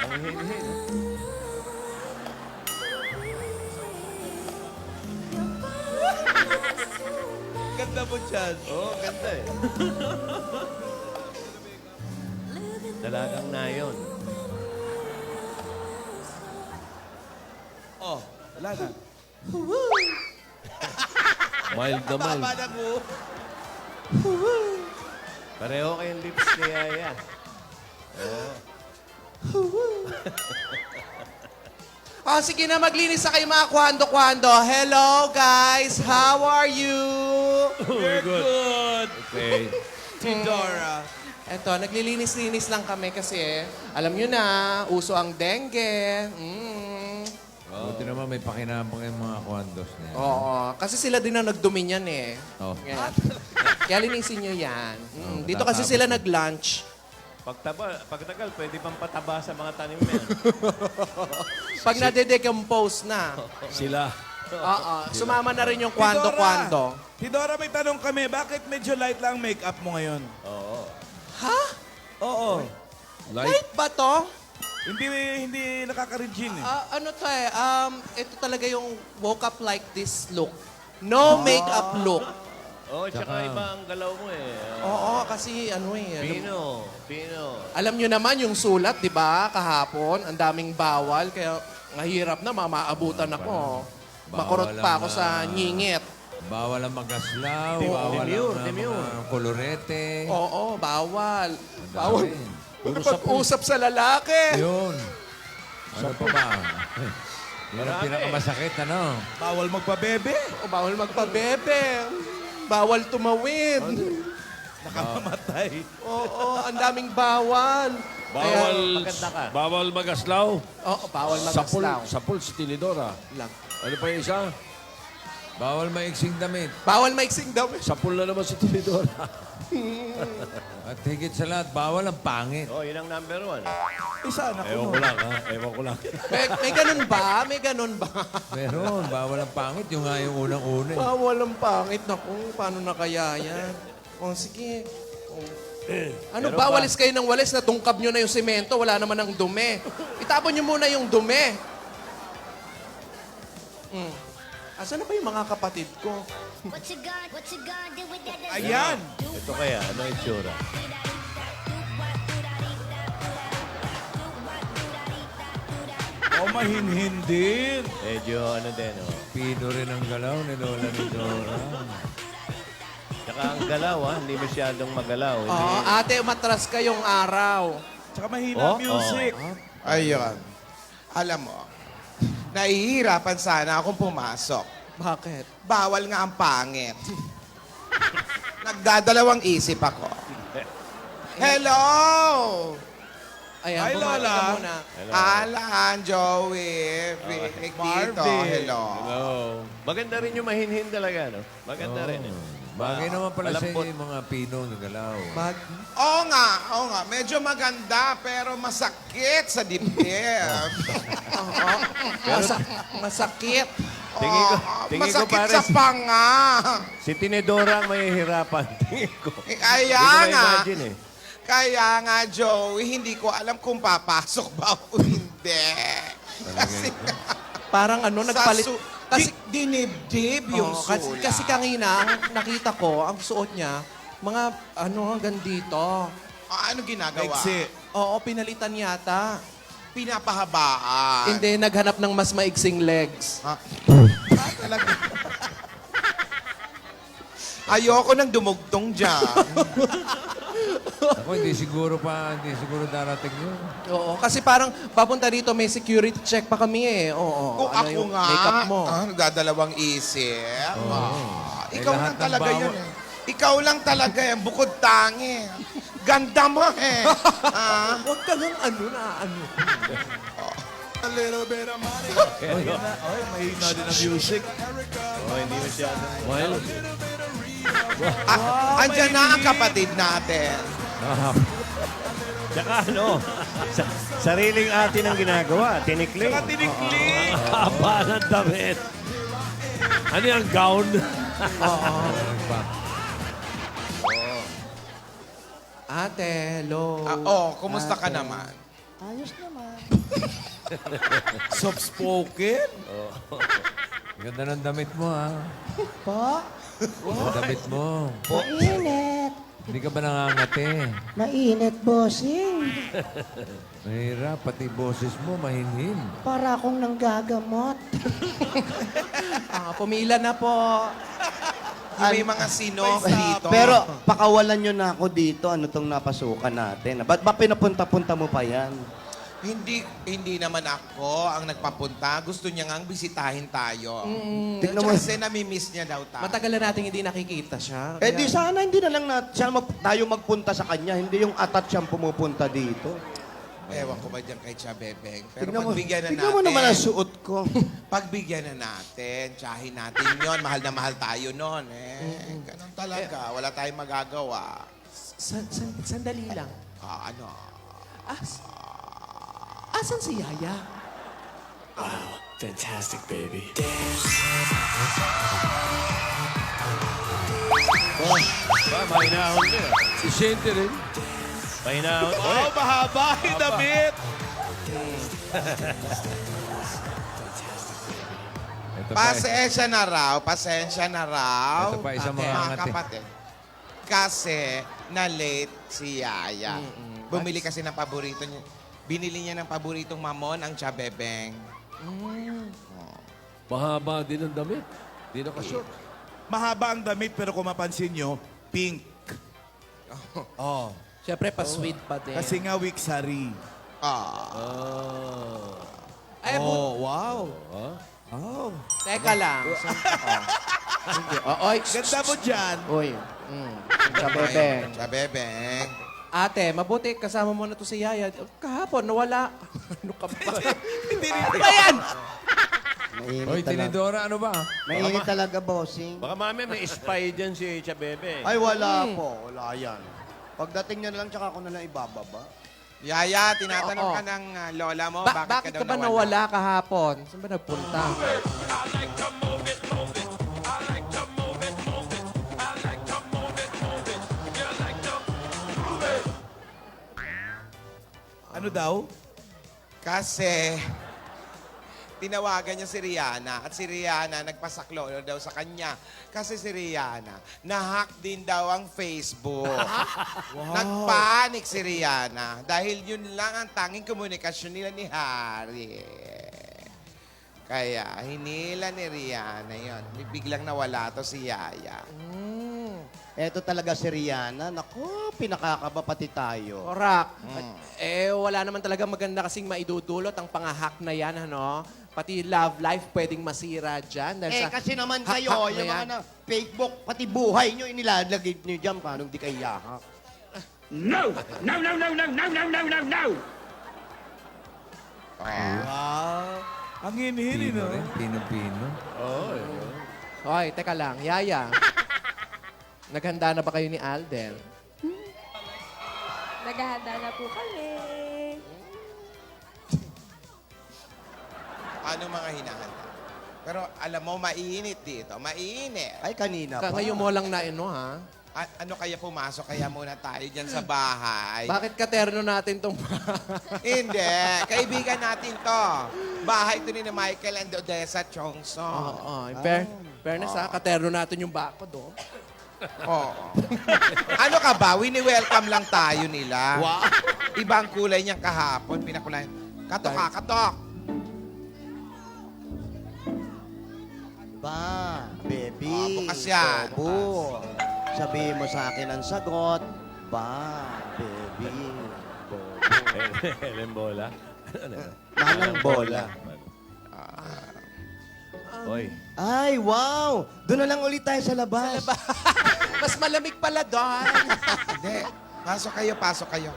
Ang hinhin. Ganda mo, Chad. Oo, ganda eh. Dalagang na yun. Oh, wala na. Mild na mild. Baba na mo. Pareho kayong lips ni Yaya. Oh, sige na, maglinis na kayo mga kwando-kwando. Hello, guys. How are you? You're good. Okay. Tidora. Eto, naglilinis-linis lang kami kasi alam nyo na, uso ang dengue. Buti naman may pakinabang yung mga kwandos niya. Oo, kasi sila din ang nagdumi niyan eh. Oh. Kaya linisin nyo yan. Dito kasi sila nag-lunch. Pagtagal, pwede pang pataba sa mga tanim yan. Pag nade-decompose na, Sila. oo, sumama na rin yung kwando-kwando. Tidora, may tanong kami. Bakit medyo light lang ang makeup mo ngayon? Ha? Oo. Light ba to? Hindi nakaka-regine eh. Ano to eh, ito talaga yung woke up like this look. No makeup look. Oo, tsaka iba ang galaw mo eh. Oo, kasi ano eh. Pino. Alam nyo naman yung sulat, di ba, kahapon, ang daming bawal, kaya mahirap na, mamaabutan ako. Makurot pa ako sa nyingit. Bawal ang magaslaw, Demure, bawal ang demure. mga kolorete. Oo, bawal. Ang Bawal. dami. Pag-usap sa lalaki. Yun. Ano pa ba? Yun ang pinakamasakit, ano? Bawal magpabebe. O, bawal magpabebe. Bawal tumawid. Nakamamatay. Oo, ang daming bawal. Maganda ka. Bawal magaslaw. Oo, bawal magaslaw. Sapul si Tinidora. Lang. Ano pa yung isa? Bawal maiksing damit. Bawal maiksing daw. Sapul na naman si Tinidora. At higit sa lahat, bawal ang pangit. Oh, yun ang number one. Isa na Ewan ko lang, ha? Ewan ko lang. May ganun ba? May ganun ba? Meron, bawal ang pangit. Yung nga yung unang-una. Bawal ang pangit. Naku, paano na kaya yan? O, sige. O. Ano Pero ba? ba- Walis kayo ng walis. Natungkab nyo na yung semento. Wala naman ang dumi. Itapon nyo muna yung dumi. Asan na ba yung mga kapatid ko? Ayan. Ito kaya, ano yung itsura? Oh, mahinhin din. Medyo ano din, oh. Pino rin ang galaw ni Lola ni Dora. Tsaka ang galaw, ha? Hindi masyadong magalaw. Hindi. Oo, ate, matras kayong araw. Tsaka mahina Oh, music. Ayun. Alam mo, nahihirapan sana akong pumasok. Bakit? Bawal nga ang pangit. Nagdadalawang isip ako. Hello! Ayan, Hi, bumati Lola. ka muna. Alan, Joey, Vic, Tito, Marvin. hello. Hello. Maganda rin yung mahinhin talaga, no? Maganda rin, eh. Bagay naman pala sa Malambot. inyo yung mga pino ng galaw. Oo nga. Medyo maganda, pero masakit sa dibdib. Masakit. Tingin ko, Oo, tingin ko masakit pare, sa panga. si Tinidora ang mahihirapan. Tingin ko. Kaya Hindi ko nga. ma-imagine, eh. Kaya nga, Joey, hindi ko alam kung papasok ba o hindi. Kasi Parang ano, nagpalit. Kasi, dinibdib yung Oo, sulat. kasi kanina, nakita ko, ang suot niya, mga ano hanggang dito. Ano ginagawa? Maiksi. Oo, pinalitan yata. Pinapahabaan. Hindi, naghanap ng mas maiksing legs. Talaga. Ayoko nang dumugtong dyan. Ako, hindi siguro darating yun. Oo, kasi parang papunta dito, may security check pa kami eh. Oo, Kung ako yung nga, makeup mo. nagdadalawang isip. Ikaw Eh, lahat lang ng talaga bawal- yun eh. Ikaw lang talaga yan, bukod tangi. Ganda mo eh. Huwag ka lang ano. A little bit of money. Ay, mahina din ang music. Oh, hindi masyadong... Well, Andyan na ang kapatid natin. Tsaka ano, sariling atin ang ginagawa. Tinikling. Tsaka tinikling. haba ng damit. Ano yung gown? Ate, hello. Kumusta ka naman? Ayos naman. Soft-spoken? Ganda ng damit mo, ha? Po, Ang damit mo. mainit. Hindi ka ba nangangati? Mainit, bossing. Mahirap, pati boses mo, mahinhin. Para akong nanggagamot. Pumila na po. Yung may mga sino dito. Pero pakawalan nyo na ako dito. Ano tong napasukan natin? Ba't ba pinapunta-punta mo pa yan? Hindi naman ako ang nagpapunta. Gusto niya ngang bisitahin tayo. Tignan mo. Kasi namimiss niya daw tayo. Matagal na natin hindi nakikita siya. Eh di sana hindi na lang tayo magpunta sa kanya. Hindi yung atat siyang pumupunta dito. Ewan ko ba dyan kay Tia Bebeng. Pero Tignan mo, pagbigyan na tignan natin. mo naman ang suot ko. Pagbigyan na natin. Tsahin natin yon. Mahal na mahal tayo nun. Ganun talaga. Wala tayong magagawa. Sandali lang. Ano? Asan si Yaya? Fantastic, baby. Mahinahon din. Si Shinty rin. Mahinahon. Oh, mahaba yung damit. Ito pa, Pasensya na raw. Pasensya na raw. Ito pa, isang Mga mga ngati. kapatid. Kasi na-late si Yaya. Bumili kasi ng paborito niya. Binili niya ng paboritong mamon ang Tia Bebeng. Mahaba din ang damit. Di nakashort. Mahaba ang damit pero kung mapansin nyo, pink. Siyempre, pa-sweet pa din. Kasi nga week-sari. Ay, wow. teka lang. Oy, Ganda mo dyan. Uy, sa bebe. Tia Bebeng. ate, mabuti kasama mo na to si Yaya. Kahapon, nawala. Ano ka ba? Hindi rin. Ano ba yan? Mainit Hoy, talaga. Tinidora, ano ba? Mainit talaga, bossing. Baka mami may spy dyan si Tia Bebe. Ay, wala po. Wala yan. Pagdating niya na lang, tsaka ako na lang ibababa. Yaya, tinatanong Oo. ka ng lola mo, Bakit ka ba nawala kahapon? Saan ba nagpunta? Ano daw? Kasi tinawagan niya si Rihanna at si Rihanna nagpasaklo daw sa kanya. Kasi si Rihanna, na-hack din daw ang Facebook. Nagpanik si Rihanna dahil yun lang ang tanging komunikasyon nila ni Harry. Kaya hinila ni Rihanna yun. Biglang nawala to si Yaya. Eto talaga si Rihanna. Naku, pinakakaba pati tayo. Korak. Wala naman talaga maganda kasing maidudulot ang pangahak na yan, ano? Pati love life pwedeng masira dyan. Dahil Kasi naman hak-hak kayo, na yung yan. mga Facebook, pati buhay nyo inilalagay nyo dyan. Paano di kayo yahak? Wow. Ang hinhili, Pino no? rin, Pino-Pino. Hoy, teka lang. Yaya. Naghanda na ba kayo ni Alden? Naghahanda na po kami. Ano mga hinahanda? Pero alam mo, mainit dito. Mainit. Ay, kanina pa. Ngayon mo lang na ha? Ano kaya pumasok? Kaya muna tayo dyan sa bahay. Bakit katerno natin tong Hindi. Kaibigan natin to. Bahay to ni na Michael and Odessa Chongson. in fairness katerno natin yung bako do. Oo. Ano ka ba? Wini-welcome lang tayo nila. Wow. Ibang kulay niyang kahapon. Pinakulay. Katok ka, katok. Ba, baby. Bukas yan. Bobo. Sabihin mo sa akin ang sagot. Ba, baby. Bobo. Helen Bola. Manang bola. Oy. Ay, wow! Doon na lang ulit tayo sa labas. Mas malamig pala doon. Hindi. Pasok kayo, pasok kayo.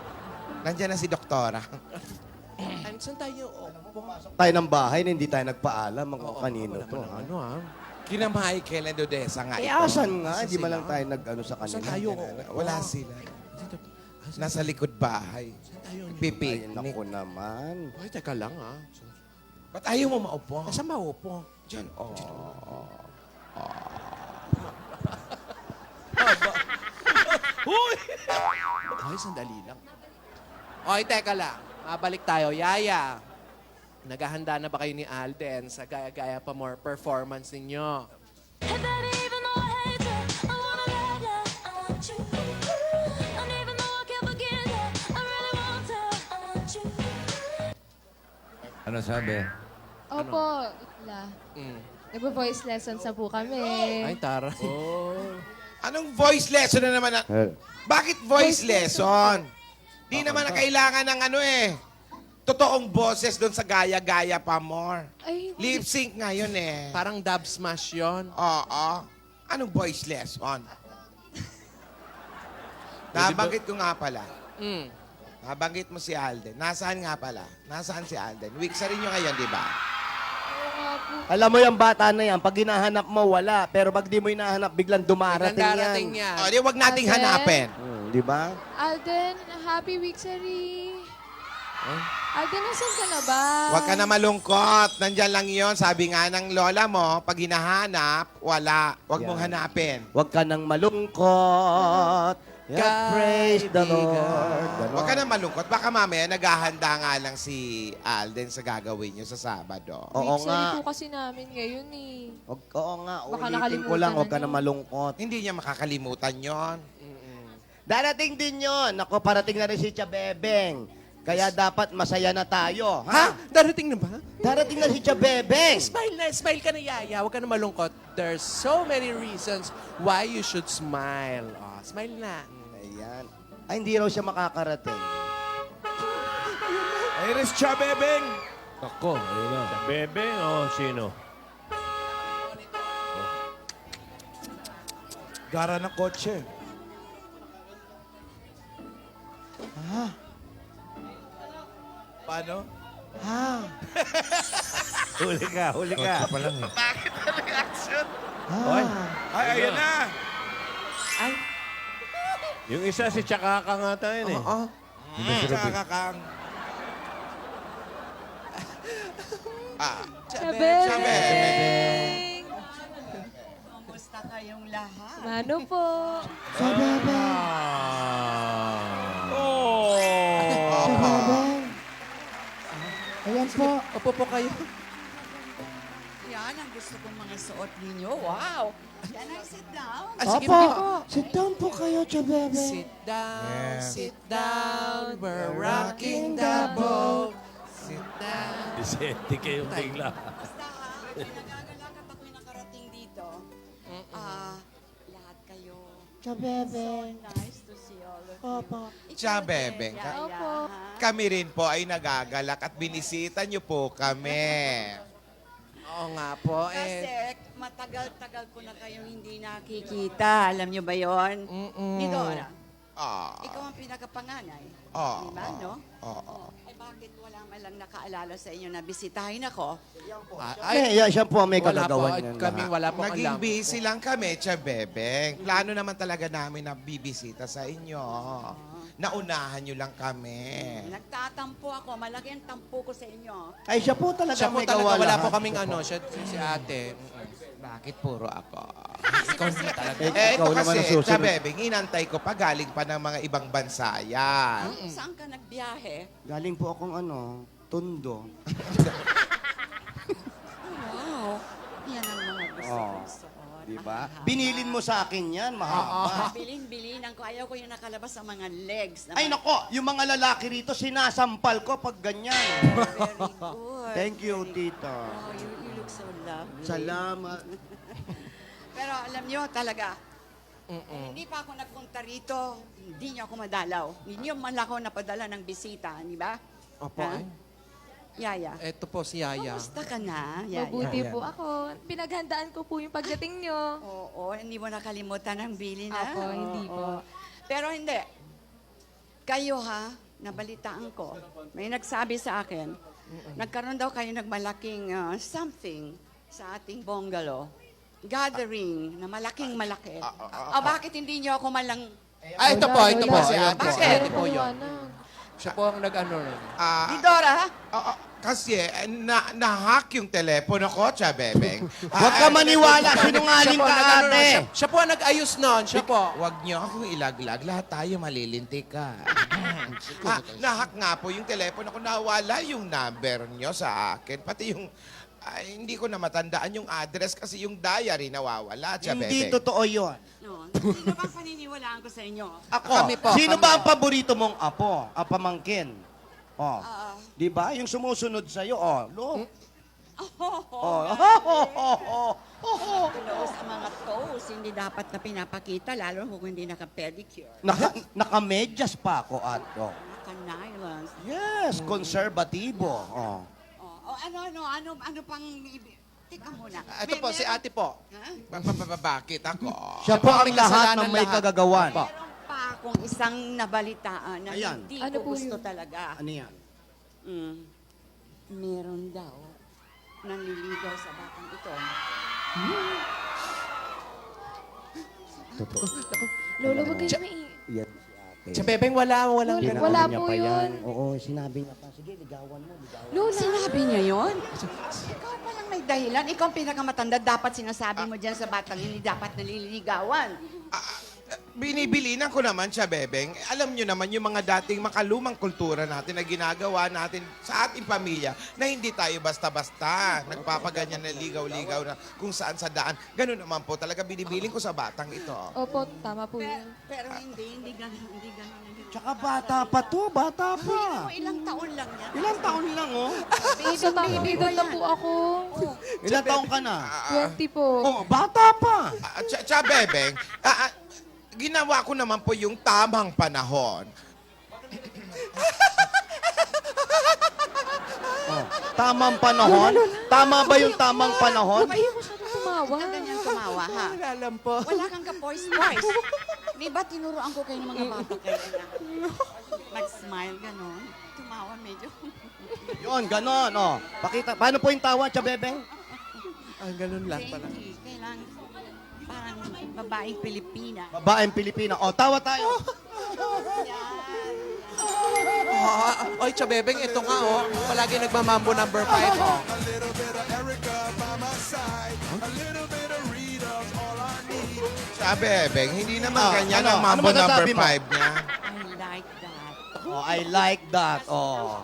Nandiyan na si Doktora. Saan tayo? Tayo ng bahay na hindi tayo nagpaalam kung kanino to. ha? Ano Kina Michael and Odessa nga Eh, ito. asan nga? Hindi sila? man lang tayo nag-ano sa kanila. Saan tayo? Wala sila. Nasa likod bahay. Ay, Pipiknik. naku naman. Ay, teka lang Ba't ayaw mo maupo? Saan maupo? Diyan. Uy! Ay, sandali lang. Okay, teka lang. Mabalik tayo. Yaya, naghahanda na ba kayo ni Alden sa Gaya-Gaya Pa More performance ninyo? And then even though I hate you, I wanna let you, I want you. And even though I can't forget you, I really want to, I want you. Ano sabi? Opo, Itla. Mm. Nagpo-voice lessons na po kami. Ay, tara. Anong voice lesson na naman? Bakit voice lesson? Di naman na kailangan ng ano eh. Totoong boses doon sa Gaya-Gaya Pa More. Ay, Lip sync ngayon eh. Parang dub smash yon. Oo. Anong voice lesson? Nabanggit ko nga pala. Mm. Nabanggit mo si Alden. Nasaan nga pala? Nasaan si Alden? Week sa rin nyo ngayon, di ba? oo nga po. Alam mo yung bata na yan, pag hinahanap mo, wala. Pero pag di mo hinahanap, biglang dumarating Biglang darating yan. yan. O, di wag nating Alden? hanapin. Di ba? Alden, happy weeksary. Alden, nasan ka na ba? Huwag ka na malungkot. Nandyan lang yon. Sabi nga ng lola mo, pag hinahanap, wala. Huwag mong hanapin. Huwag ka nang malungkot. Yeah, praise the Lord. Huwag ka na malungkot. Baka mamaya naghahanda nga lang si Alden sa gagawin nyo sa Sabado. Oo Weeksary nga. po kasi namin ngayon eh. Oo nga, Baka ulitin ko nakalimutan lang, huwag na ka na niyo. malungkot. Hindi niya makakalimutan yon. Darating din yon. Ako, parating na rin si Chabebeng. Kaya dapat masaya na tayo. Ha? Darating na ba? Darating na si Chabebeng. Smile ka na, Yaya. Huwag ka na malungkot. There's so many reasons why you should smile. Oh, smile na. Ayan. Ay, hindi raw siya makakarating. Iris Chabebeng. Ako, ayun na. Bebe o sino? Gara ng kotse. Paano? Huli ka, huli ka. Kotse pa lang eh. Bakit na reaction? Oy, Ay, ayun na. Ay, yung isa si Chakaka nga tayo eh. oo. Kakakang. Ah, Chabebeng! Kumusta kayong lahat? Mano po? Chabebeng. Oh! Chabebeng. Ayan po. Opo po kayo. Yan ang gusto kong mga suot ninyo. Wow! Can I sit down? Ah, sige Opo. po. Sit down po kayo, Chabebeng. Sit down, sit down. We're rocking the boat. Sit down. Disente kayong bigla. Basta pinagagalak at ako'y nakarating dito. Lahat kayo. Chabebeng. Nice to see all of you. Opo. Chabebeng. Opo. Kami rin po ay nagagalak at binisita niyo po kami. Oo nga po. Kasi matagal-tagal ko na kayong hindi nakikita. Alam niyo ba yon? Ni Dora, Ah, ikaw ang pinakapanganay. Oo. Diba, no? Oo. Eh bakit wala man lang nakaalala sa inyo na bisitahin ako? Ay, yan, siya po ang may wala po. kagagawan niyan. Kami wala po Naging alam. busy lang kami, Chabebeng. Plano naman talaga namin na bibisita sa inyo. Naunahan nyo lang kami. Nagtatampo ako. Malaki ang tampo ko sa inyo. Ay, siya po talaga Siya po may talaga, gawa wala lahat. po kaming ano, siya, si ate. Bakit puro ako? Ikaw na talaga. Eh, ito Ikaw naman kasi, ang susunod. Chabebeng, inantay ko pa galing pa ng mga ibang bansa yan. Saan ka nagbiyahe? Galing po akong Tondo. Wow. Yan ang mga gusto Oh. kong suot. Di ba? Mahaba. Binilin mo sa akin yan, mahaba. Bilin-bilinan ko. Ayaw ko yung nakalabas sa mga legs. Ay, nako, yung mga lalaki rito, sinasampal ko pag ganyan. Very good. Thank you, Very- tita. Oh, you look so lovely. Salamat. Pero alam nyo, talaga, hindi pa ako nagpunta rito. Hindi niyo ako madalaw. Hindi niyo man ako napadala ng bisita, di ba? Opo. Ha? Yaya. Ito po si Yaya. Kumusta ka na, Yaya? Mabuti po ako. Pinaghandaan ko po yung pagdating nyo. Oo, hindi mo nakalimutan ang bili na. Apo, hindi po. Pero hindi. Kayo ha, nabalitaan ko. May nagsabi sa akin, nagkaroon daw kayo ng malaking something sa ating bungalow. Gathering na malaking-malaki. Bakit hindi niyo ako malang... Ay, ito po, ito po. Wala. Ayan po. Bakit? Ito po yun. Wala. Siya po ang nag-ano. Ah, Di Dora, ha? Kasi na-hack yung telepono ko, Chabebeng. Huwag ka maniwala, sinungaling ka, ate. Siya po ang nag-ayos nun. Siya po. Huwag niyo akong ilaglag. Lahat tayo malilintik ka. Nahack nga po yung telepono ko. Nawala yung number niyo sa akin. Pati yung... hindi ko na matandaan yung address kasi yung diary nawawala, Chabebeng. Hindi totoo yun. No, sino bang paniniwalaan ko sa inyo? Ako, Kami po, sino kami. ba ang paborito mong apo? Apamangkin. Oh. Ah. Di ba? Yung sumusunod sa'yo, oh. Look. Oh. Hello, sa mga toes, hindi dapat na pinapakita, lalo kung hindi naka-pedicure. Naka-medyas pa ako at, oh. Naka-nylons. Yes, konserbatibo. Oh. Ano pang... Teka muna. Ito po, si ate po. Ha? Bakit ako? Siya po ang may lahat kasalanan ng may lahat. kagagawan. Opo. Meron pa akong isang nabalitaan na Ayan. hindi Ano ko po gusto yun? talaga. Ano yan? Meron daw nanliligaw sa batang ito. Lolo, wag kayo mai... Yan si ate. Siya, Bebeng, walang Lolo, ganun. wala Sinabi niya po pa yun. Oo, sinabi niya pa. Sige, ligawan mo, ligawan. Lola. Sinabi niya yon? Ikaw palang may dahilan. Ikaw ang pinakamatanda. Dapat sinasabi mo dyan sa batang hindi dapat naliligawan. Binibilinan ko naman siya, Bebeng. Alam nyo naman yung mga dating makalumang kultura natin na ginagawa natin sa ating pamilya na hindi tayo basta-basta nagpapaganyan na ligaw-ligaw na kung saan sa daan. Ganun naman po talaga binibiling ko sa batang ito. Opo, tama po yun. Pero hindi ganun. Tsaka bata pa to, bata pa. Ilang taon lang yan. Ilang taon lang, oh. Baby na po ako. Ilang taon ka na? 20 po. Oh, bata pa. Siya, Bebeng, ginawa ko naman po yung tamang panahon. Oh, tamang panahon? Tama ba yung tamang panahon? Ayaw ko siya tumawa. Huwag kang ganyan tumawa, ha? Alam po. Wala kang ka-voice-voice. Di ba tinuruan ko kayo ng mga bata kayo na mag-smile, gano'n? Tumawa medyo. Yun, ganon, oh. Pakita, paano po yung tawa, Chabebeng? Ganun lang pala. Hindi, kailangan parang babaeng Pilipina. Babaeng Pilipina. Oh, tawa tayo. Oy, Chabebeng, ito nga, oh. Palagi nagmamambo number 5, oh. Siya, Bebeng, hindi naman ganyan ano? ang mambo Ano number masasabi 5 mo? niya. I like that. Oh, I like that. Oh.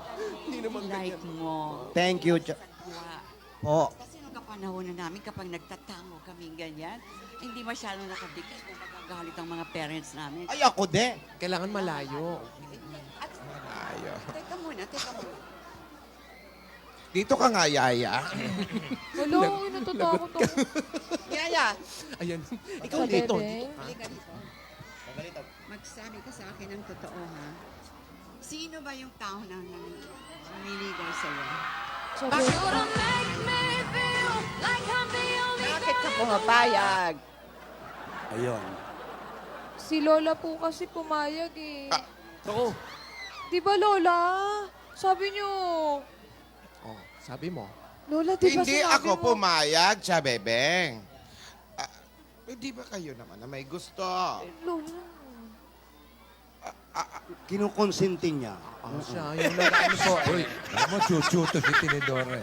Like mo. Thank you. Oh. Kasi nung kapanahonan namin, kapag nagtatango kami ganyan, hindi masyadong nakadikit kung magagalit ang mga parents namin. Ay, ako din. Kailangan malayo. At, Ayaw. teka muna. Dito ka nga, Yaya. Hello, natutakot ako. Yaya, Ayan. Ikaw Sa dito. Bebeng. halika dito. Magsabi ka sa akin ng totoo, ha? Sino ba yung tao na naniligaw sa'yo? Sa You Bebeng. to make me feel like I'm the only Bakit ka pumapayag? Ayun. Si Lola po kasi pumayag eh. Oo. Di ba, Lola? Sabi niyo. Oh, sabi mo. Lola, di ba Hindi sinabi ako mo? pumayag, siya, Bebeng. Hindi ba kayo naman na may gusto? Lola. Kinukonsinti niya. Ano siya? Yung nag-ano po. Uy, alam mo, chuchuto si Tinidore.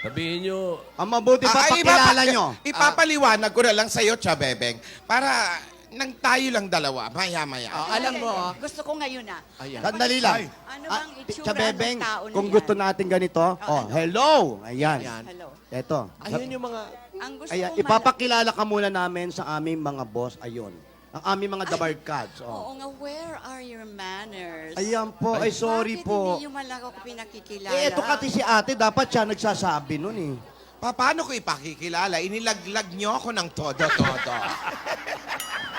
Sabihin nyo, Ang mabuti pa, pakilala nyo. Ipapaliwanag ko na lang sa'yo, Chabebeng, para nang tayo lang dalawa, maya-maya. Oh, alam mo. Gusto ko ngayon, ha? Ayan. Sandali lang. Ano bang itsura Chabebeng, ng tao na kung yan? gusto natin ganito, oh, hello. Ayan. Ayan. Hello. Eto. Ayun yung mga... Ang gusto Ayan, kong ipapakilala ka muna namin sa aming mga boss. Ayun. Ang aming mga dabarkads. Oo Oh. nga, where are your manners? Ayan po. Ay, sorry Bakit po. hindi yung malaki ko pinakikilala? Eh, eto kasi si ate, dapat siya nagsasabi nun eh. Paano ko ipakikilala? Inilaglag niyo ako ng todo-todo.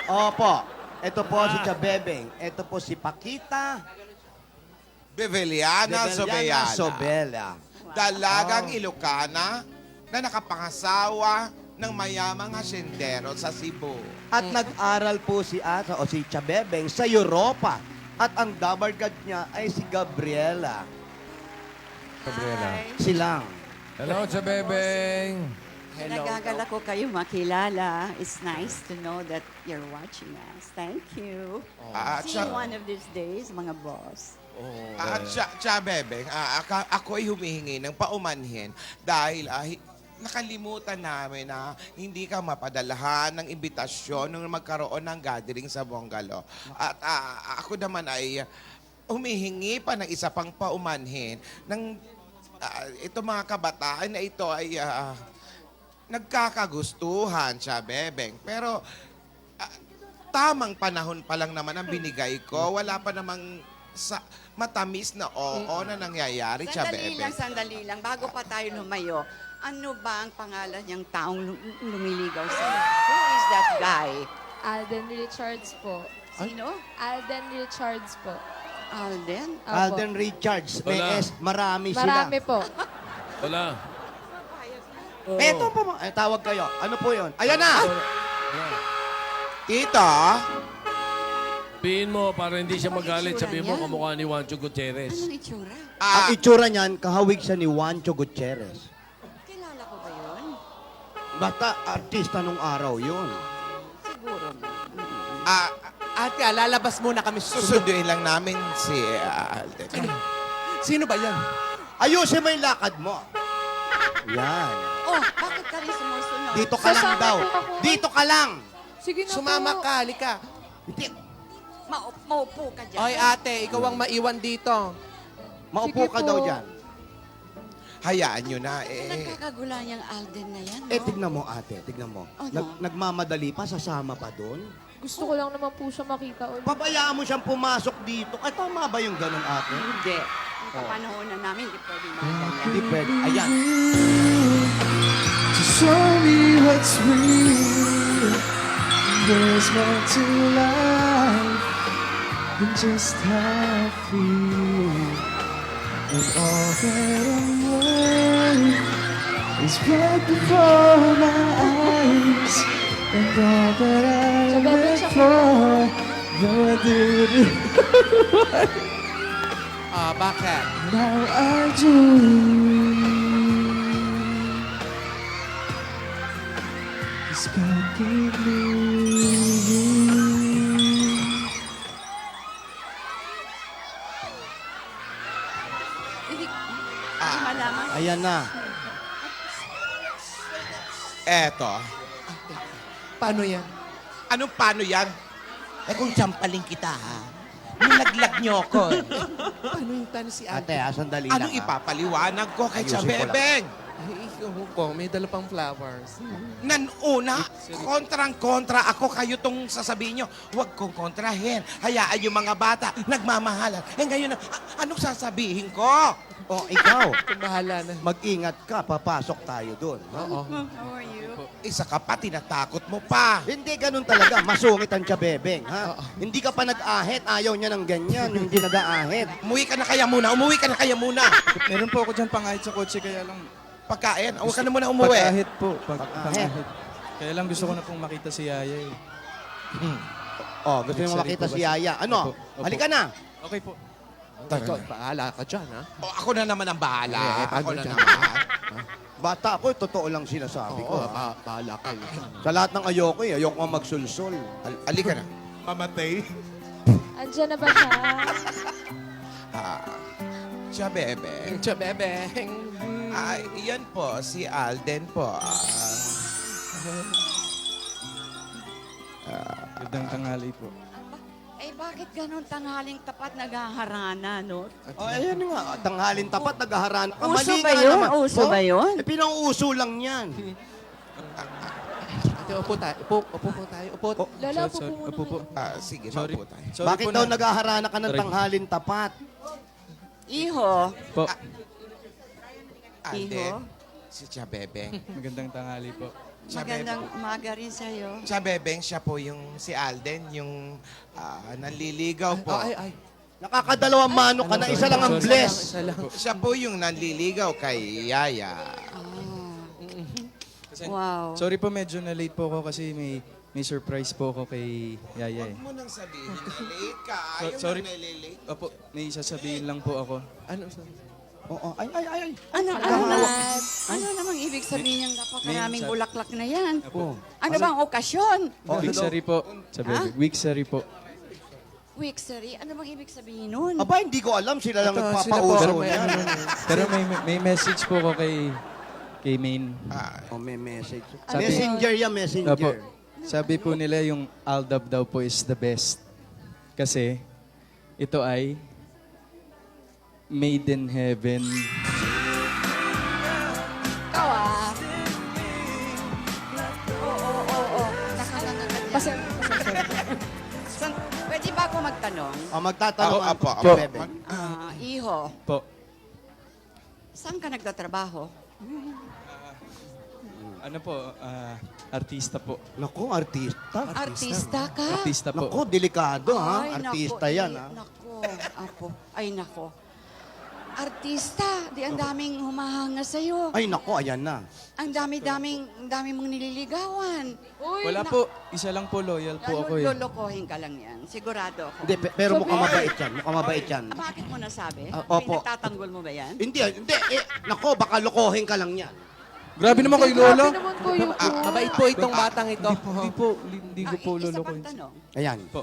Opo. Ito po si Chabebeng. Ito po si Pakita. Beveliana Sobeyana. Sobela. Dalagang Ilocana na nakapangasawa ng mayamang hasyendero sa Cebu. At nag-aral po si Asa o si Chabebeng sa Europa. At ang dabarkad niya ay si Gabriela. Gabriela. Hi. Silang. Hello, Chabebeng. Hello. Nagagala ko kayo makilala. It's nice to know that you're watching us. Thank you. See you one of these days, mga boss. Bebeng, ako ay humihingi ng paumanhin dahil nakalimutan namin na hindi ka mapadalahan ng imbitasyon nung magkaroon ng gathering sa bungalow. At ako naman ay humihingi pa ng isa pang paumanhin ng ito mga kabataan na ito ay nagkakagustuhan siya, Bebeng. Pero tamang panahon pa lang naman ang binigay ko. Wala pa namang matamis na oo na nangyayari siya, Bebeng. Sandali lang. Bago pa tayo lumayo, ano ba ang pangalan niyang taong lumiligaw sa'yo? Who is that guy? Alden Richards po. Sino? Alden Richards po. Alden? Opo. Alden Richards, may Wala. S, marami sila. Marami po. Wala. Oo. Eto pa mo. Tawag kayo. Ano po yun? Ayan na! Tito, Sabihin mo para hindi siya Anong magalit. itsura Sabihin mo niya? kamukha ni Juancho Gutierrez. Anong itsura? Ang itsura niyan, kahawig siya ni Juancho Gutierrez. Kilala ko ba yun? Basta artista nung araw yun. Siguro na. Ate, lalabas muna kami. susunduin lang namin si Alden. Sino ba yan? Ayusin mo yung lakad mo. Yan. Oh, bakit ka rin sumusunod? Dito ka lang Sasama daw. po ako. Dito ka lang. Sige na Sumama po. ka, halika. Hindi. Maupo ka dyan. Oy, ate, ikaw ang maiwan dito. Maupo Sige ka po. daw dyan. Hayaan nyo na Nagkakagulan yung Alden na yan, no? Tignan mo ate, tignan mo. Ano? Nagmamadali pa, sasama pa doon. Gusto ko lang naman po siya makita ulit. Pabayaan mo siyang pumasok dito. Ay, tama ba yung ganun ate? Hindi. Ang kapanahon na namin, hindi pwede mga ganyan. Hindi pwede. Ayan. To show me what's real. There's more to life than just how I feel. And all that I'm worth is right before my eyes. And all that I live for, though I did it, Bakit? now I do. Cause God gave me you. Hindi malaman. Ayan na. eto. Paano yan? Anong paano yan? Eh kung sampaling kita, ha? Nilaglag niyo ako. Paano yung tanong si Ate, ate? sandali lang. Anong ipapaliwanag ko kay Ayusin ko lang. Chabebeng? Ay, ikaw ko, may dala pang flowers. Nanuna, kontrang-kontra ako. Kayo tong sasabihin nyo, huwag kong kontrahin. Hayaan yung mga bata, nagmamahalan. Eh ngayon, anong sasabihin ko? O, ikaw, Kung bahala na. mag-ingat ka, papasok tayo doon. Oo. How are you? Isa ka pa, tinatakot mo pa. Hindi ganun talaga, masungit ang Chabebeng, ha? Hindi ka pa nag-ahit, ayaw niya ng ganyan, yung hindi nag-aahit. Umuwi ka na kaya muna, umuwi ka na kaya muna. Meron po ako dyan pangahit sa kotse, kaya lang Pagkain, huwag ka na muna umuwi. pag-ahit po. Pag-ahit. Pang-ahit. Kaya lang gusto ko na pong makita si Yaya eh. Oh, gusto mo Sorry makita po ba si siya? Yaya. Ano? Opo, opo. Halika na. Okay po. Ikaw, bahala ka dyan, ha? O, ako na naman ang bahala. Eh, Ako pagod na ka. naman. Bata ako, totoo lang sinasabi ko. Oo, bahala kayo. Sa lahat ng ayoko, ayoko nga magsulsol. Alika na. Mamatay. Andyan na ba siya? Chabebeng. Chabebeng. Ay, iyan po, si Alden po. Gandang tanghali po. Eh, bakit ganun tanghaling tapat naghaharana, no? Oh, ayan nga, tanghalin tapat, naghaharana ka. Uso Mali ba nga yun? naman. Uso Oh, ba yun? Eh, pinang-uso lang yan. Ate, upo tayo. Upo po tayo. Upo. Lala, po po muna Opo po. kayo. Sige, Sorry. maupo tayo. Sorry Bakit po daw na- naghaharana ka ng Sorry. tanghalin tapat? Iho. Po. Alden, Iho. si Chabebeng. Magandang tanghali po. Magandang umaga rin sa'yo. Chabebeng, siya po yung si Alden, yung nanliligaw po. Ay. Nakakadalawang mano ka na, isa lang ang bless. Isa lang. Siya po yung nanliligaw kay Yaya. Kasi, Wow. sorry po, medyo na-late po ako kasi may surprise po ako kay Yaya eh. Huwag mo nang sabihin na late ka. Ayaw Sorry. na nalilate. Opo, may sasabihin lang po ako. Ano? Oo. Ay, ay, ay. Ano Salamat. ano namang ibig sabihin ng napakaraming bulaklak na yan? Oh. Ano bang okasyon? Wixery po. Sa bebe. Wixery po. Wixery? Ano bang ibig sabihin nun? Aba, hindi ko alam. Sila lang Ito, nagpapauso sila po, yan. Pero may message po ko kay Main. Oh, may message. Sabi- Messenger yan, Opo. messenger. Sabi po nila yung Aldab daw po is the best. Kasi ito ay made in heaven. Ikaw Oo. Pwede ba ako magtanong? Magtatanong Apo, ako. apo. Bebe. Iho, Po. saan ka nagtatrabaho? Ano po? Artista po. Naku, artista. Artista ka? Artista po. Naku, delikado ha. Ay, Artista naku, yan di- ha. Naku, apo. Ay, naku. Artista, di ang daming humahanga sa'yo. Ay, naku, ayan na. Ang dami mong nililigawan. Wala po. Isa lang po. Loyal po ako eh. Lulukohin ka lang yan. Sigurado ako. Hindi, pero mukhang mabait yan. Mukhang mabait yan. Bakit mo nasabi? Opo. Pinagtatanggol mo ba yan? Hindi, hindi. Naku, baka lokohin ka lang yan. Grabe naman kayo, Grabe Lola. naman po yung Mabait po itong batang ito. Hindi ko po Isa lolo pang tanong. Ayan. Po.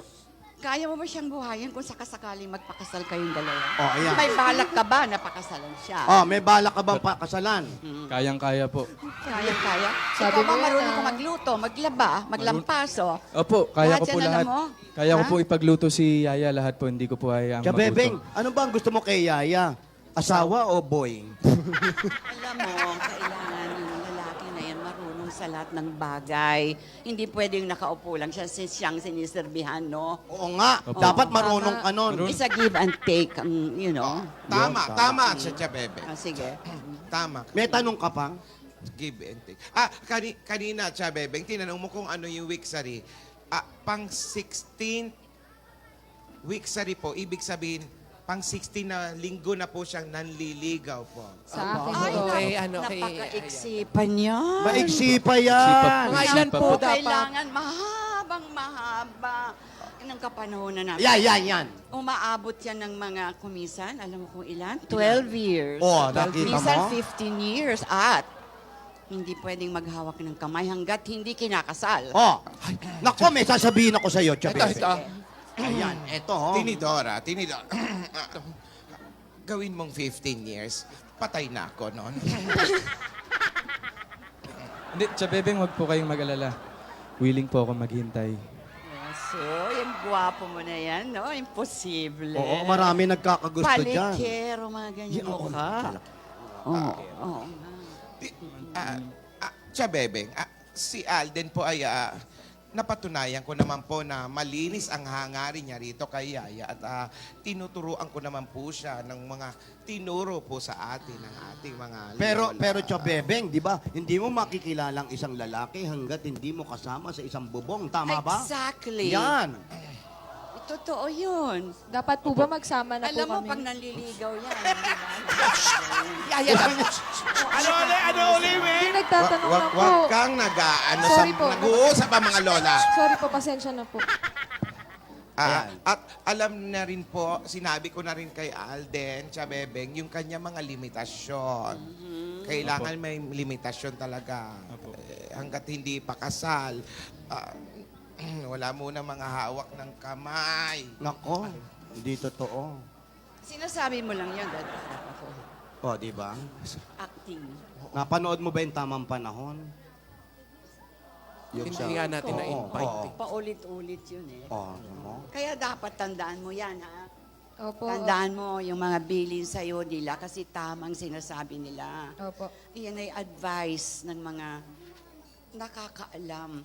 Kaya mo ba siyang buhayin kung sakasakaling magpakasal kayong dalawa? Oh, ayan. May balak ka ba na pakasalan siya? Oh, may balak ka bang pakasalan? Kayang-kaya po. Kaya. Sabi Ikaw ba mo yan, marunong ah. ko magluto, maglaba, maglampaso? Opo, kaya Lahat ko po yan alam lahat. mo? Kaya ko Ha? po ipagluto si Yaya lahat po. Hindi ko po hayaang Kaya, Bebeng, magluto. ano ba ang gusto mo kay Yaya? Asawa o boy? Alam mo, kailangan yung lalaki na yan marunong sa lahat ng bagay. Hindi pwedeng nakaupo lang siya siyang siniserbihan, no? Oo nga, dapat marunong ka nun. It's a give and take, you know. Tama siya, Bebe. Sige. Tama. May tanong ka pa? Give and take. Kanina, Cha Bebeng, tinanong mo kung ano yung Wixery. Pang 16th Wixery po, ibig sabihin, pang 16 na linggo na po siyang nanliligaw po. Sa akin Ay, po. napaka-iksi pa niya. Maiksi pa yan. Mga ilan po dapat? Kailangan mahaba ng kapanahonan namin. Yan. Umaabot yan ng mga kumisan. Alam mo kung ilan? 12 years. Oh, nakita Minsan mo? 15 years. At hindi pwedeng maghawak ng kamay hanggat hindi kinakasal. Oh, naku, may sasabihin ako sa'yo, Chabebe. Ito. Ayan, eto. Oh. Tinidora. Gawin mong 15 years, patay na ako noon. Hindi, Chabebeng, wag po kayong mag-alala. Willing po ako maghintay. So, yung gwapo mo na yan, no? Imposible. Oo, marami nagkakagusto dyan. Palikero, mga ganyan mukha. Oo. Cha Bebeng, si Alden po ay napatunayan ko naman po na malinis ang hangarin niya rito kay Yaya at tinuturuan ko naman po siya ng mga tinuro po sa atin ng ating mga lola. Pero Chabebeng, di ba, hindi mo makikilalang isang lalaki hanggat hindi mo kasama sa isang bubong. Tama ba? Exactly. Yan. Totoo yun. Dapat po ba magsama na Alam mo, po kami? pag nanliligaw yan, di ba? Ano uli, Yung nagtatanong na po. Wag kang Sorry po. nag-uusap ang mga lola. Sorry po, pasensya na po. At alam na rin po, sinabi ko na rin kay Alden, Chabebeng, yung kanya mga limitasyon. Kailangan may limitasyon talaga. Hanggat hindi pa kasal, wala muna mga hawak ng kamay. Nako, hindi totoo. Sinasabi mo lang yan, dad. Ako. O, di ba? Acting. Napanood mo ba yung tamang panahon? Hindi nga natin na-invite. Paulit-ulit yun eh. Mo? Kaya dapat tandaan mo yan, ha? Opo. Tandaan mo yung mga bilin sa'yo nila kasi tamang sinasabi nila. Opo. Iyan ay advice ng mga nakakaalam.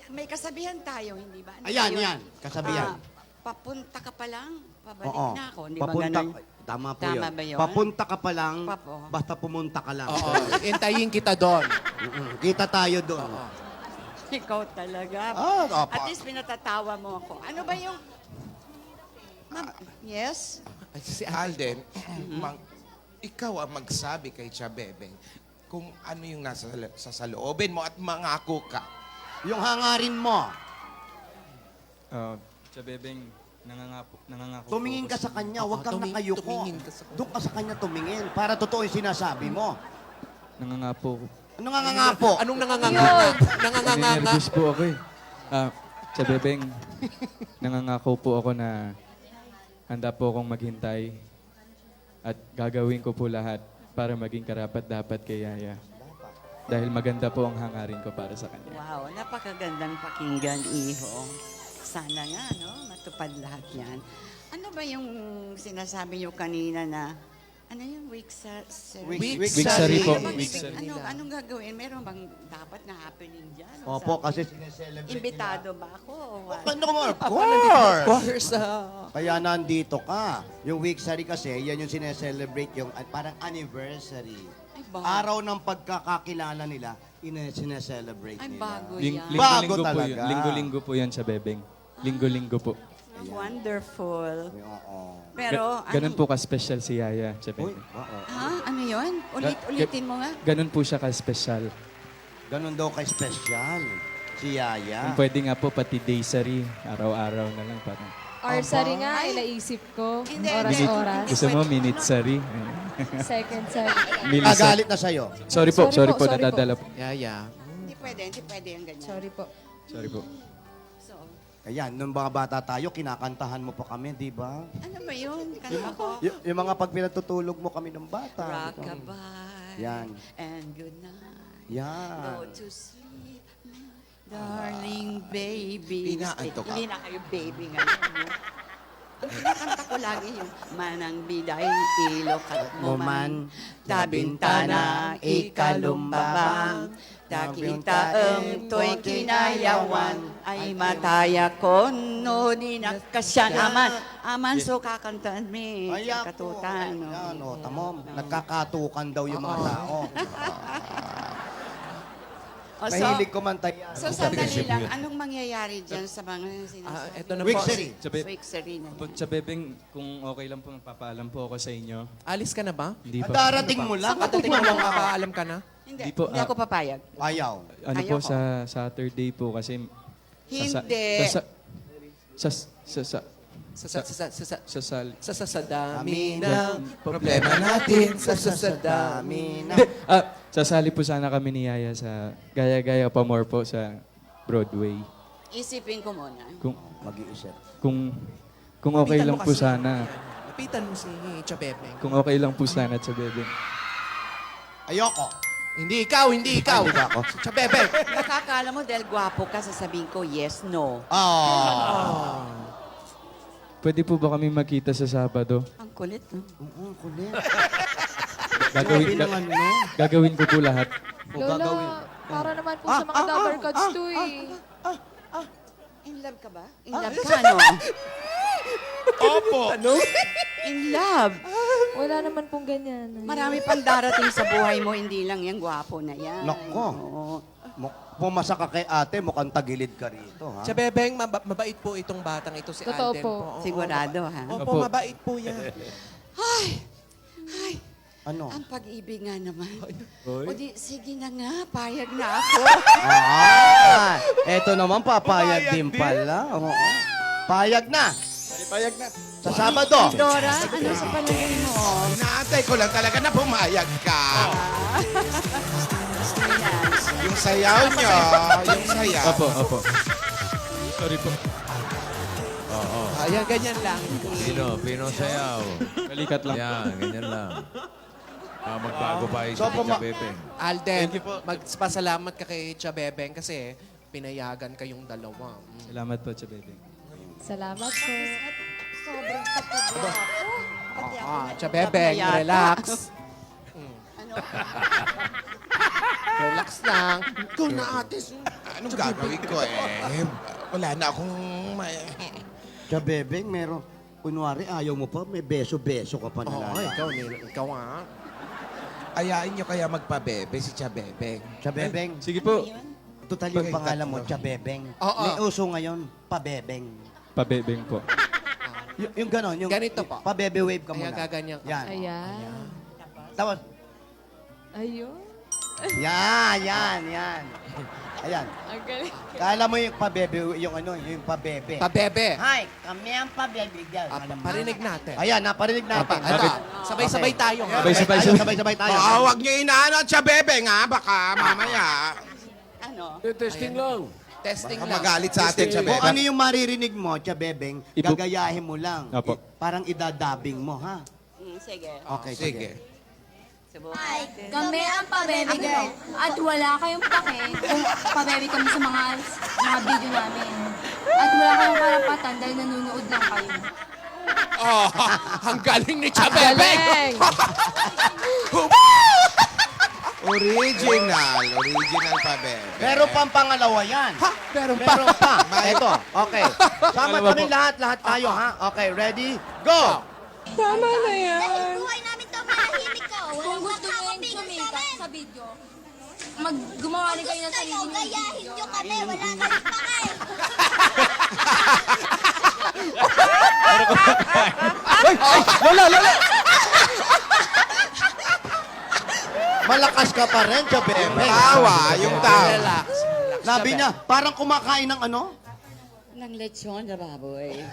May kasabihan tayo, hindi ba? Ano Ayan, yun? yan. Kasabihan. Papunta ka pa lang, pabalik Oo. na ako. Hindi ba Papunta, ganun? tama po Tama yun. ba yun? Papunta ka pa lang, Papo. basta pumunta ka lang. Oo, intayin kita doon. Kita tayo doon. Ikaw talaga. Opo. At least pinatatawa mo ako. Ano ba yung... Yes? Si Alden, ikaw ang magsabi kay Chabebeng kung ano yung nasa saloobin mo at mangako ka. Yung hangarin mo. Chabebeng, Nangangako Tumingin ka sa kanya, huwag kang nakayuko. tumingin ka sa kanya. Doon ka sa kanya tumingin para totoo yung sinasabi mo. Nangangako ko. Ano nga nga po? Anong nanganganga? Nanganganga? Nervous po ako eh. Sa bebeng, nangangako po ako na handa po akong maghintay at gagawin ko po lahat para maging karapat-dapat kay Yaya. Dahil maganda po ang hangarin ko para sa kanya. Wow, napakagandang pakinggan, Iho. Sana nga, no? Matupad lahat yan. Ano ba yung sinasabi niyo kanina na, ano yung Wigsari po. Wigsari. Anong gagawin? Meron bang dapat na happening dyan? O Opo, sabi- kasi sineselebrate Imbitado ba ako? o what? Ano mo, of course! Course, Kaya nandito ka. Yung Wigsari kasi, yan yung sineselebrate yung parang anniversary. Ay, bago. Araw ng pagkakakilala nila, sineselebrate Ay, nila. bago yan. Bago Linggo-linggo po talaga. yun. Linggo-linggo po yan sa bebeng. Linggo-linggo po. Wonderful. Oo. Pero, Ganun po ka-special si Yaya sa Uy, bebeng. oo. Ha? Ano yun? Ulitin mo nga. Ganun po siya ka-special. Ganun daw ka-special. Si Yaya. Kung pwede nga po pati daysary, araw-araw na lang parang. Orsary nga, naisip ko. Hindi, Oras-oras. Gusto mo minute-sary? Second sari. Agalit na sa'yo. Sorry po, Sorry po, nadadala po. Yaya. Hindi pwede yung ganyan. Sorry po. Sorry po. So, Ayan, nung mga bata tayo, kinakantahan mo pa kami, di ba? ano ba yun? Kanta ko? Yung mga pag pinatutulog mo kami ng bata. Rockabye. Yan. And good night. Yan. Go to sleep, darling baby. Inaantok ka. Hindi na kayo baby ngayon. No? Ang kinakanta ko lagi yung Manang biday, ilok at muman. Tabintana, ikalumbabang. Takita ang to'y kinayawan. Ay mataya ko, no, di nakasyan. Aman, so kakantaan mi. Ayan po. Katutan. no? Ayan, o, tamo. Nagkakatukan daw yung mga tao. O, so, Mahilig kumanta yan. So, sandali lang, anong mangyayari dyan sa mga sinasabi? Ito na po. Wigsari. Wigsari na. Sa bebeng, kung okay lang po, magpapaalam po ako sa inyo. Alis ka na ba? Hindi po. Darating mo lang. Katating mo lang, makaalam ka na? Hindi, Di po, hindi ako papayag. Ayaw. Ano po Ayoko. sa Saturday po kasi Hindi. sa dami ng problema natin. Sa dami ng... sasali po sana kami ni Yaya sa Gaya-Gaya Pa More po sa Broadway. Isipin ko muna. Kung Mag-iisip. kung okay Lapitan lang mo po kasi. sana. Lapitan mo si Chabebeng. Kung okay lang po sana sa bebeng. Ayoko. Hindi ikaw, hindi ikaw. Hindi ba ako? Chabebeng. Nakakala mo dahil gwapo ka, sasabihin ko, yes, no. Pwede po ba kami makita sa Sabado? Ang kulit, no? Oo, kulit. Gagawin, Sabi naman, no? gagawin ko po lahat. Lola, para naman po sa mga Dabber Cards to eh. In love ka ba? In love ka, no? Opo. Ano? In love. Wala naman pong ganyan. Marami pang darating sa buhay mo, hindi lang yung gwapo na yan. Nako. Oo. Pumasa ka kay ate, mukhang tagilid ka rito, ha? Chabebeng, mabait po itong batang ito si Totoo Alden po. Oo, Sigurado, ha? Opo, Opo. mabait po yan. Ay, Ano? ang pag-ibig nga naman. O di, sige na nga, payag na ako. Eto naman, papayag din pala. Oo. Payag na. Payag na. Sa Sabado. Dora, ano sa palagay mo? Inaantay ko lang talaga na pumayag ka. Yung sayaw nyo, yung sayaw. Opo. Sorry po. Ayan, ganyan lang. Pino sayaw. Kalikat lang. Yan, ganyan lang. Magbago pa yung So, sa Chabebeng. Alden, magpasalamat ka kay Chabebeng kasi pinayagan kayong dalawa. Salamat po, Chabebeng. Salamat po. Sobrang kapagwapo. Pati ako na- Chabebeng, yata. relax. Ano? Relax lang. Ikaw na ate. Anong gagawin ko eh? Wala na akong... Chabebeng, meron. Kunwari, ayaw mo pa, may beso-beso ka pa Oo, na. ikaw nga. Ayain nyo kaya magpabebe si Chabebeng. Chabebeng. Sige po. Total yung pangalan mo, Chabebeng. Oo. May uso ngayon, pabebeng. Pabebeng po. Yung ganon, yung Ganito po. pabebe wave ka Kaya muna. gaganyan ka. Yan. Ayan. Tapos, Ayun. yan. Ayan. Ang galing. Kala mo yung pabebe, yung ano, yung pabebe. Pabebe. Hi, kami ang pabebe dyan. Parinig natin. Ayan, naparinig natin. Ito, sabay-sabay tayo. Ha? Sabay-sabay tayo. Huwag niyo inaano at siya, bebe nga. Baka mamaya. Ano? Testing lang. Testing Baka lang. magalit sa atin siya, Kung bebe. ano yung maririnig mo, Chabebeng, gagayahin mo lang. Opo. Parang idadabing mo, ha? Sige. Okay, Sige. Subukan Hi, natin. kami ang pabebe girl. At wala kayong pake kung pabebe kami sa mga video namin. At wala kayong karapatan dahil nanonood lang kayo. Oh, ang galing ni Chabebe. Galing! Original pa, bebe. Meron pang pangalawa yan. Ha? Meron pa. Meron pa. Ito, okay. Sama kami lahat tayo, ha? Okay, ready? Go! Tama na yan. Buhay namin to, manahimik ka. Kung gusto nyo yung sumikat sa video, gumawa rin kayo ng sarili nyo. Gayahin nyo kami, wala kayong pakay. Lola! Malakas ka pa rin, Chabebeng. Yung tawa. Relax. Labi niya, parang kumakain ng ano? Ng lechon na baboy.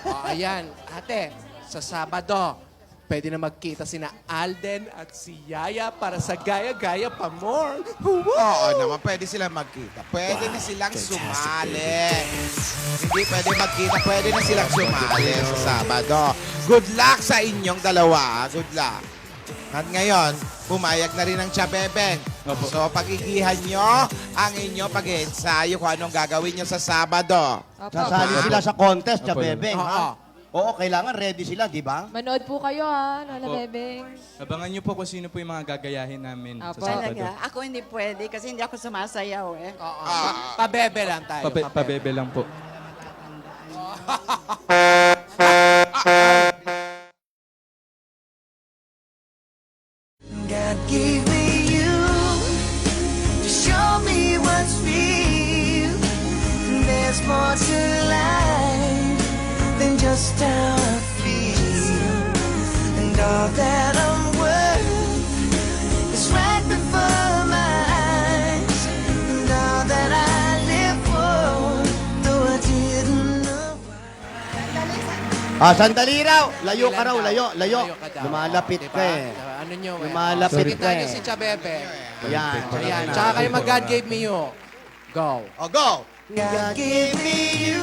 Oh, ayan. Ate, sa Sabado, pwede na magkita sina Alden at si Yaya para sa Gaya-Gaya pa more. Oo naman, pwede silang magkita. Pwede na silang sumali. Hindi pwede magkita, pwede na silang sumali sa Sabado. Good luck sa inyong dalawa. Good luck. At ngayon, pumayag na rin ang Chabebeng. Opo. So, pagigihan nyo ang inyong pag-ensayo kung anong gagawin nyo sa Sabado. Sasali sila sa contest, Chabebeng, Oo. ha? Oo, kailangan ready sila, di ba? Manood po kayo ha, Lola Opo. Bebeng. Abangan niyo po kung sino po yung mga gagayahin namin Apo. sa Sabado. Talaga? Ako hindi pwede kasi hindi ako sumasayaw eh. Oo. Pabebe lang tayo. Pabebe lang po. God gave me you to show me what's real. There's more to life than just how I feel. And all that I'm worth is right before my eyes. And all that I live for, though I didn't know. Sandali raw. Layo ka raw, layo. ka daw. Lumalapit Diba? ka eh. Ano nyo eh. Lumalapit Sige ka tayo eh. si Chabebe. Ayan. Ayan. Tsaka kayo mag-God gave me you. Go. O, go! God gave me you